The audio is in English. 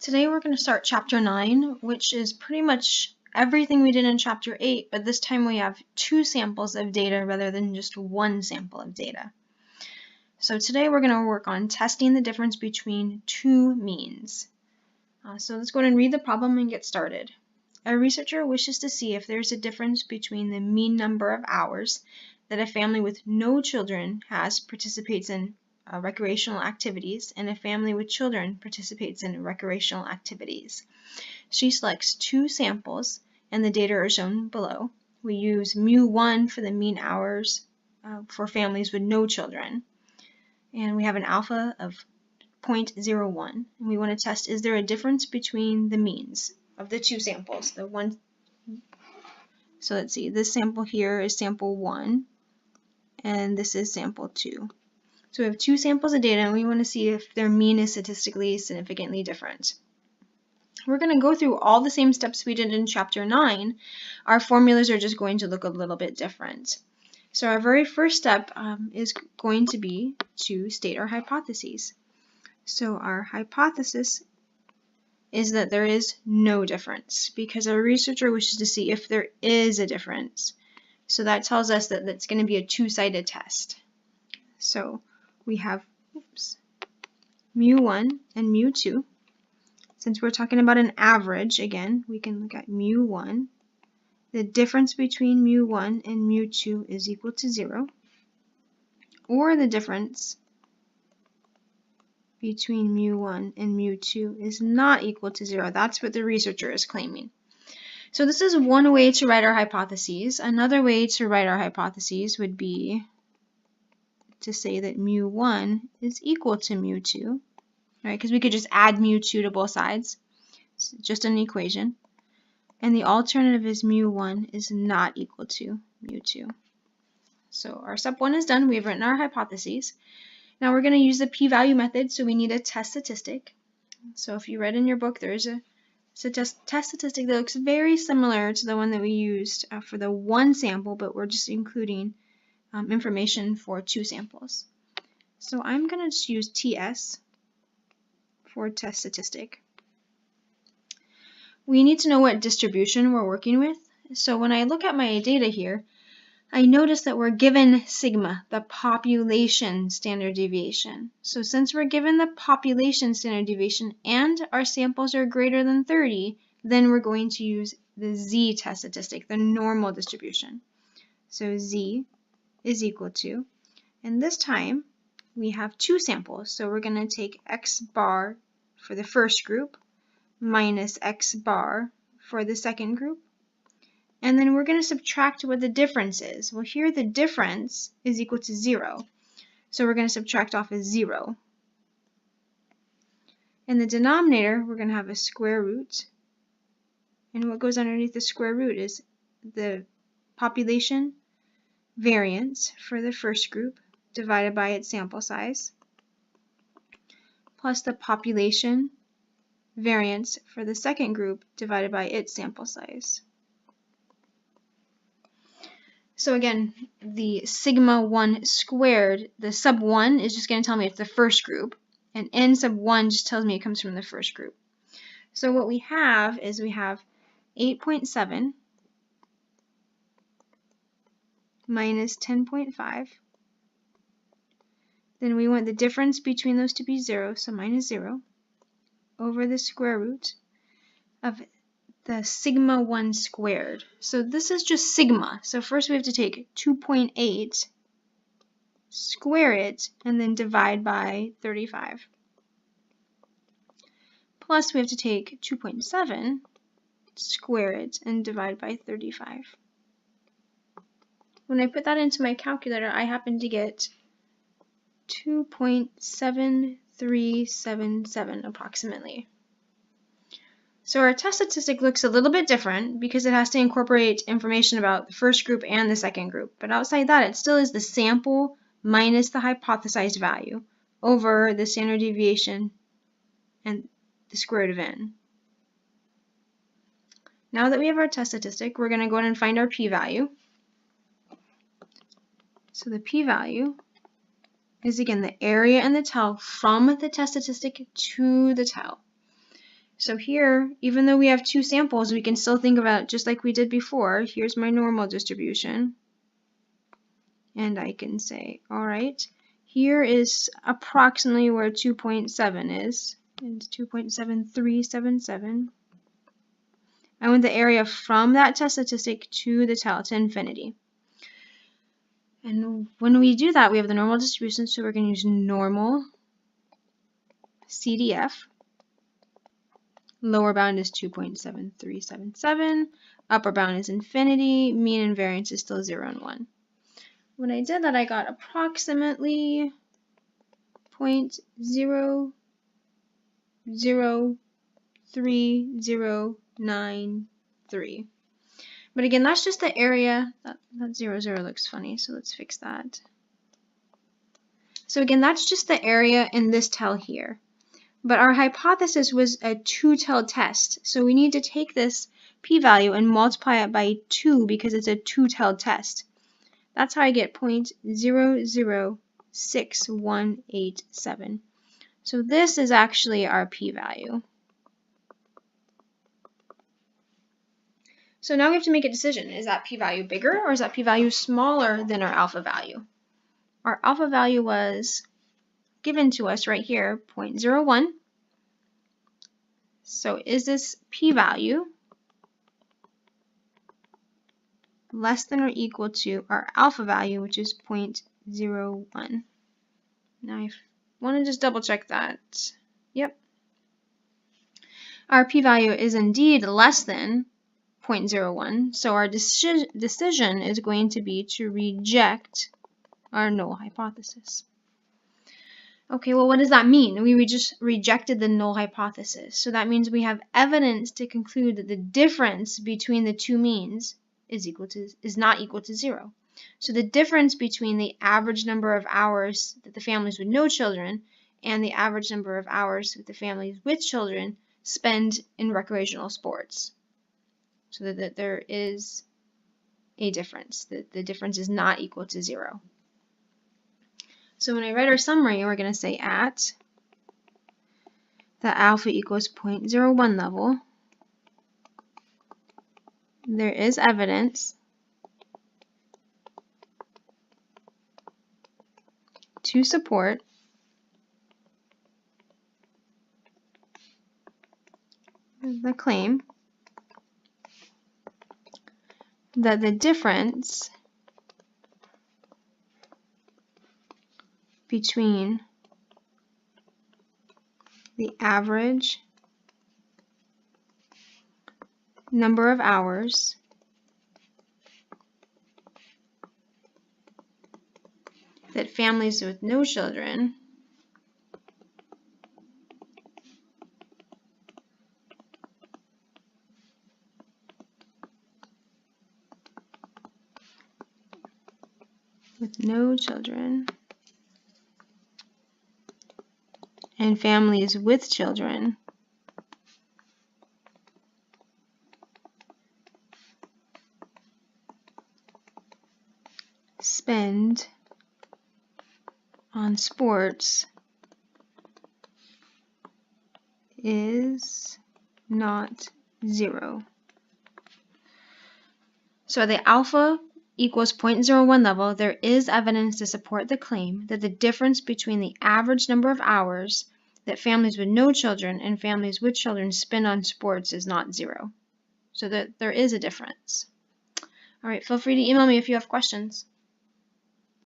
Today we're going to start chapter 9, which is pretty much everything we did in chapter 8, but this time we have 2 samples of data rather than just 1 sample of data. So today we're going to work on testing the difference between 2 means. So let's go ahead and read the problem and get started. A researcher wishes to see if there's a difference between the mean number of hours that a family with no children participates in recreational activities, and a family with children participates in recreational activities. She selects 2 samples, and the data are shown below. We use mu1 for the mean hours for families with no children, and we have an alpha of 0.01. And we want to test, is there a difference between the means of the 2 samples? So let's see, this sample here is sample 1, and this is sample 2. So we have 2 samples of data, and we want to see if their mean is statistically significantly different. We're going to go through all the same steps we did in chapter 9. Our formulas are just going to look a little bit different. So our very first step is going to be to state our hypotheses. So our hypothesis is that there is no difference, because our researcher wishes to see if there is a difference. So that tells us that it's going to be a 2-sided test. So we have mu1 and mu2. Since we're talking about an average, again, we can look at mu1. The difference between mu1 and mu2 is equal to 0, or the difference between mu1 and mu2 is not equal to 0. That's what the researcher is claiming. So this is one way to write our hypotheses. Another way to write our hypotheses would be to say that mu1 is equal to mu2, right? Because we could just add mu2 to both sides. It's just an equation. And the alternative is mu1 is not equal to mu2. So our step 1 is done. We've written our hypotheses. Now we're going to use the p-value method, so we need a test statistic. So if you read in your book, there's a test statistic that looks very similar to the one that we used for the 1 sample, but we're just including information for 2 samples. So I'm going to just use TS for test statistic. We need to know what distribution we're working with. So when I look at my data here, I notice that we're given sigma, the population standard deviation. So since we're given the population standard deviation and our samples are greater than 30, then we're going to use the Z test statistic, the normal distribution. So Z is equal to, and this time we have 2 samples, so we're going to take X bar for the first group minus X bar for the second group, and then we're going to subtract what the difference is. Well, here the difference is equal to 0, so we're going to subtract off a 0. In the denominator, we're going to have a square root, and what goes underneath the square root is the population variance for the first group divided by its sample size, plus the population variance for the second group divided by its sample size. So again, the sigma 1 squared, the sub 1 is just going to tell me it's the first group, and n sub 1 just tells me it comes from the first group. So what we have is we have 8.7 minus 10.5. Then we want the difference between those to be 0, so minus 0, over the square root of the sigma 1 squared. So this is just sigma. So first we have to take 2.8, square it, and then divide by 35. Plus we have to take 2.7, square it, and divide by 35. When I put that into my calculator, I happen to get 2.7377 approximately. So our test statistic looks a little bit different because it has to incorporate information about the first group and the second group. But outside that, it still is the sample minus the hypothesized value over the standard deviation and the square root of n. Now that we have our test statistic, we're going to go ahead and find our p-value. So the p-value is again the area and the tau from the test statistic to the tau. So here, even though we have two samples, we can still think about it just like we did before. Here's my normal distribution. And I can say, all right, here is approximately where 2.7 is. It's 2.7377. I want the area from that test statistic to the tail, to infinity. And when we do that, we have the normal distribution, so we're going to use normal CDF. Lower bound is 2.7377. Upper bound is infinity. Mean and variance is still 0 and 1. When I did that, I got approximately 0.003093. But again, that's just the area. That 0, 0 looks funny, so let's fix that. So again, that's just the area in this tail here. But our hypothesis was a two-tailed test. So we need to take this p-value and multiply it by 2 because it's a two-tailed test. That's how I get 0.006187. So this is actually our p-value. So now we have to make a decision. Is that p-value bigger or is that p-value smaller than our alpha value? Our alpha value was given to us right here, 0.01. So is this p-value less than or equal to our alpha value, which is 0.01? Now I want to just double check that. Yep. Our p-value is indeed less than 0.01, so our decision is going to be to reject our null hypothesis. Okay, well, what does that mean? We just rejected the null hypothesis. So that means we have evidence to conclude that the difference between the two means is not equal to 0. So the difference between the average number of hours that the families with no children and the average number of hours that the families with children spend in recreational sports. So that there is a difference. The difference is not equal to 0. So when I write our summary, we're going to say at the alpha equals 0.01 level, there is evidence to support the claim that the difference between the average number of hours that families with no children and families with children spend on sports is not 0. So at the alpha equals 0.01 level, there is evidence to support the claim that the difference between the average number of hours that families with no children and families with children spend on sports is not 0. So that there is a difference. All right, feel free to email me if you have questions.